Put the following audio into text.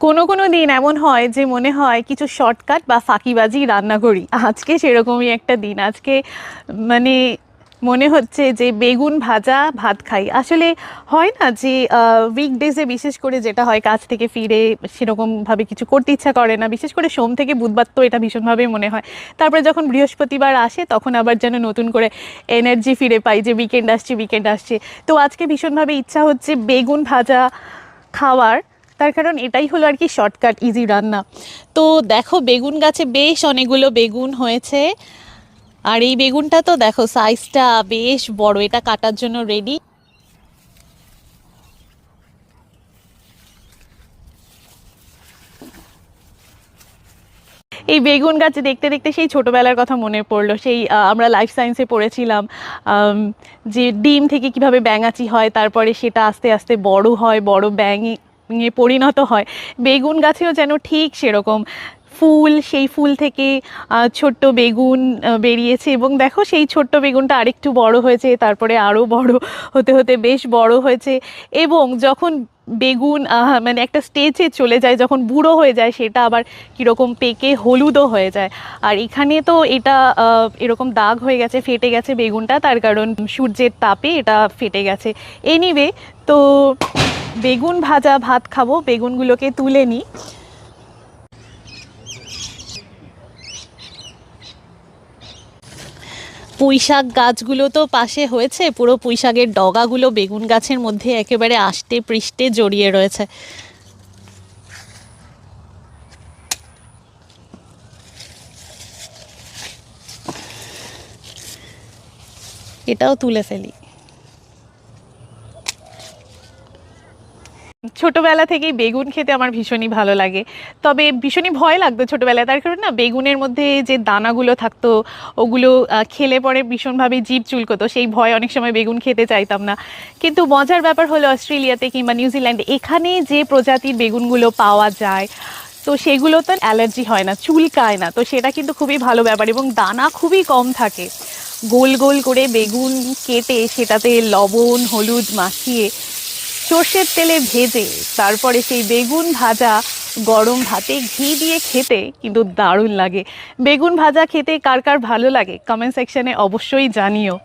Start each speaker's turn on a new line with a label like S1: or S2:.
S1: কোনো কোনো দিন এমন হয় যে মনে হয় কিছু শর্টকাট বা ফাঁকিবাজি রান্না করি। আজকে সেরকমই একটা দিন। আজকে মানে মনে হচ্ছে যে বেগুন ভাজা ভাত খাই। আসলে হয় না যে উইকডেজে বিশেষ করে যেটা হয়, কাজ থেকে ফিরে সেরকমভাবে কিছু করতে ইচ্ছা করে না, বিশেষ করে সোম থেকে বুধবার তো এটা ভীষণভাবে মনে হয়। তারপরে যখন বৃহস্পতিবার আসে তখন আবার যেন নতুন করে এনার্জি ফিরে পাই যে উইকেন্ড আসছে, উইকেন্ড আসছে। তো আজকে ভীষণভাবে ইচ্ছা হচ্ছে বেগুন ভাজা খাওয়ার। তার কারণ এটাই হলো আর কি শর্টকাট ইজি রান্না। তো দেখো, বেগুন গাছে বেশ অনেকগুলো বেগুন হয়েছে। আর এই বেগুনটা তো দেখো সাইজটা বেশ বড়, এটা কাটার জন্য রেডি। এই বেগুন গাছ দেখতে দেখতে সেই ছোটবেলার কথা মনে পড়লো। সেই আমরা লাইফ সায়েন্সে পড়েছিলাম আম, যে ডিম থেকে কিভাবে ব্যাঙাচি হয়, তারপরে সেটা আস্তে আস্তে বড় হয়, বড় ব্যাঙে পরিণত হয়। বেগুন গাছেও যেন ঠিক সেরকম ফুল, সেই ফুল থেকে ছোট্ট বেগুন বেরিয়েছে, এবং দেখো সেই ছোট্ট বেগুনটা আরেকটু বড় হয়েছে, তারপরে আরও বড় হতে হতে বেশ বড় হয়েছে। এবং যখন বেগুন মানে একটা স্টেজে চলে যায়, যখন বুড়ো হয়ে যায়, সেটা আবার কীরকম পেকে হলুদও হয়ে যায়। আর এখানে তো এটা এরকম দাগ হয়ে গেছে, ফেটে গেছে বেগুনটা, তার কারণ সূর্যের তাপে এটা ফেটে গেছে। এনিওয়ে, তো বেগুন ভাজা ভাত খাবো, বেগুনগুলোকে তুলে নিই। পুঁইশাক গাছগুলো তো পাশে হয়েছে, পুরো পুঁইশাকের ডগাগুলো বেগুন গাছের মধ্যে একেবারে আষ্টে পৃষ্ঠে জড়িয়ে রয়েছে। এটাও তুলে ফেলি। ছোটবেলা থেকেই বেগুন খেতে আমার ভীষণই ভালো লাগে। তবে ভীষণই ভয় লাগতো ছোটবেলায়, তার কারণ না বেগুনের মধ্যে যে দানাগুলো থাকতো, ওগুলো খেলে পরে ভীষণভাবে জিভ চুলকোতো, সেই ভয় অনেক সময় বেগুন খেতে চাইতাম না। কিন্তু মজার ব্যাপার হলো অস্ট্রেলিয়াতে কিংবা নিউজিল্যান্ডে এখানে যে প্রজাতির বেগুনগুলো পাওয়া যায়, তো সেগুলো তো অ্যালার্জি হয় না, চুলকায় না, তো সেটা কিন্তু খুবই ভালো ব্যাপার। এবং দানা খুবই কম থাকে। গোল গোল করে বেগুন কেটে সেটাতে লবণ হলুদ মাখিয়ে সর্ষের তেলে ভেজে তারপরে সেই বেগুন ভাজা গরম ভাতে ঘি দিয়ে খেতে কিন্তু দারুণ লাগে। বেগুন ভাজা খেতে কার কার ভালো লাগে কমেন্ট সেকশনে অবশ্যই জানিও।